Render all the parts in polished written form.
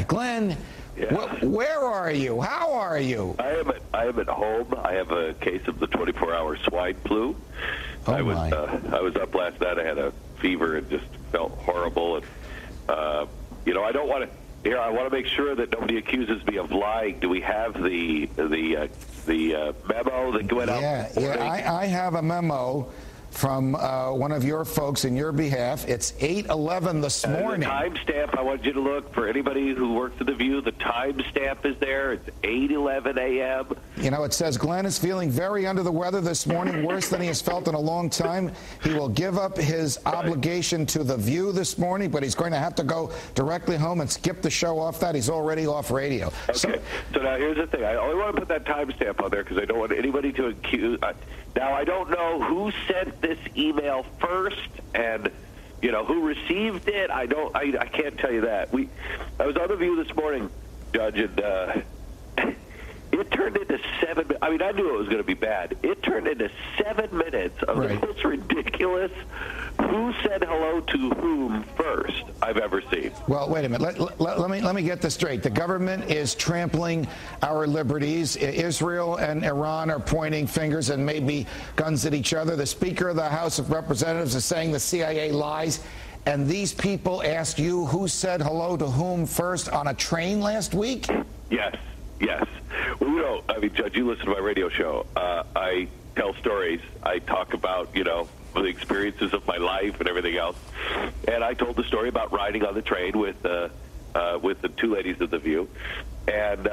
Glenn, Yeah. where are you? How are you? I am at home. I have a case of the 24-hour swine flu. Oh, I was my. up last night. I had a fever and just felt horrible. And I don't want to. Here, I want to make sure that nobody accuses me of lying. Do we have the memo that went out? Yeah. I have a memo from one of your folks in your behalf. It's 8:11 this morning. The timestamp, I want you to look for anybody who works at The View. The timestamp is there. It's 8:11 a.m. You know, it says Glenn is feeling very under the weather this morning, worse than he has felt in a long time. He will give up his obligation to The View this morning, but he's going to have to go directly home and skip the show off that. He's already off radio. Okay. So now here's the thing. I only want to put that timestamp on there because I don't want anybody to accuse. Now, I don't know who sent this email first and, who received it. I can't tell you that. I was on The View this morning, Judge, and it turned into 7 minutes. I mean, I knew it was going to be bad. It turned into 7 minutes of the most ridiculous who said hello to whom first I've ever seen. Well, wait a minute. Let me get this straight. The government is trampling our liberties. Israel and Iran are pointing fingers and maybe guns at each other. The Speaker of the House of Representatives is saying the CIA lies. And these people asked you who said hello to whom first on a train last week? Yes. Well, Judge, you listen to my radio show. I tell stories. I talk about, the experiences of my life and everything else. And I told the story about riding on the train with the two ladies of The View. And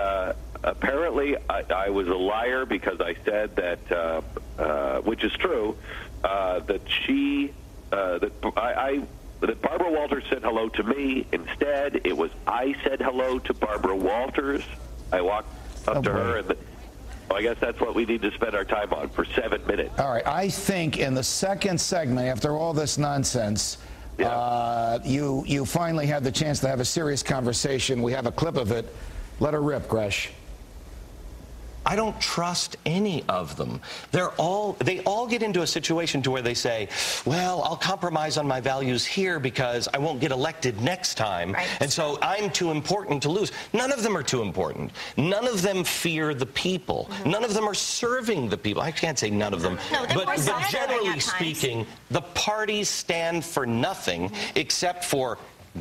apparently I was a liar because I said that, which is true, that Barbara Walters said hello to me. Instead, it was I said hello to Barbara Walters. I walked up to her, and I guess that's what we need to spend our time on for 7 minutes. All right. I think in the second segment, after all this nonsense, you finally had the chance to have a serious conversation. We have a clip of it. Let her rip, Gresh. I don't trust any of them. They all get into a situation to where they say, well, I'll compromise on my values here because I won't get elected next time. Right. And so I'm too important to lose. None of them are too important. None of them fear the people. Mm-hmm. None of them are serving the people. I can't say none of them. No, but generally speaking, the parties stand for nothing except for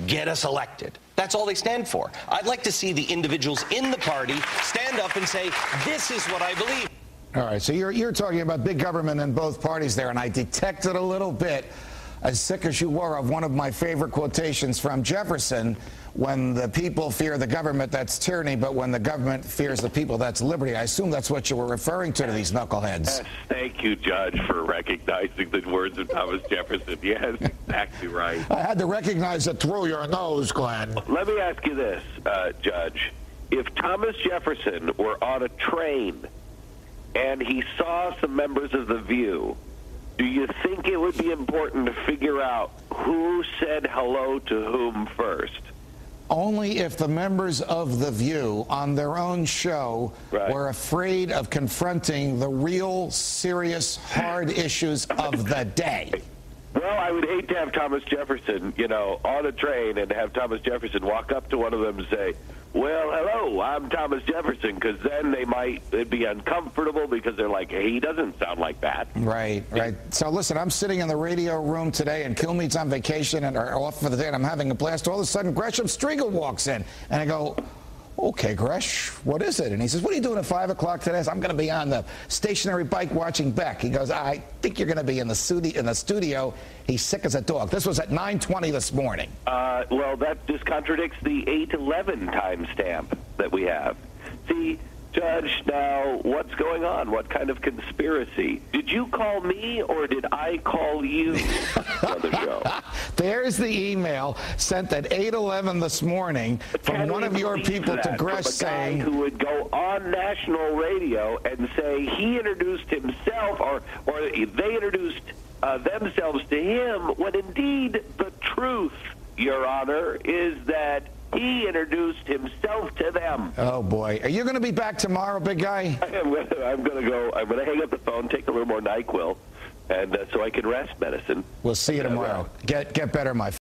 get us elected. That's all they stand for. I'd like to see the individuals in the party stand up and say, this is what I believe. All right, so you're talking about big government in both parties there, and I detected a little bit, as sick as you were, of one of my favorite quotations from Jefferson: when the people fear the government, that's tyranny, but when the government fears the people, that's liberty. I assume that's what you were referring to these knuckleheads. Yes, thank you, Judge, for recognizing the words of Thomas Jefferson. Yes, exactly right. I had to recognize it through your nose, Glenn. Let me ask you this, Judge. If Thomas Jefferson were on a train and he saw some members of The View, do you think it would be important to figure out who said hello to whom first? Only if the members of The View on their own show were afraid of confronting the real, serious, hard issues of the day. Well, I would hate to have Thomas Jefferson, on a train and have Thomas Jefferson walk up to one of them and say, well, hello, I'm Thomas Jefferson, because then it'd be uncomfortable because they're like, hey, he doesn't sound like that. Right. So listen, I'm sitting in the radio room today, and Kilmead's on vacation and are off for the day, and I'm having a blast. All of a sudden, Gresham Striegel walks in, and I go, okay, Gresh, what is it? And he says, what are you doing at 5 o'clock today? I said, I'm going to be on the stationary bike watching Beck. He goes, I think you're going to be in the studio. He's sick as a dog. This was at 9:20 this morning. Well, that just contradicts the 8:11 timestamp that we have. See, Judge, now, what's going on? What kind of conspiracy? Did you call me, or did I call you on the show? There's the email sent at 8:11 this morning from one of your people to Gresh saying... who would go on national radio and say he introduced himself, or they introduced themselves to him, when indeed the truth, Your Honor, is that he introduced himself to them. Oh, boy. Are you going to be back tomorrow, big guy? I'm going to hang up the phone, take a little more NyQuil, and so I can rest medicine. We'll see you tomorrow. Get better, my friend.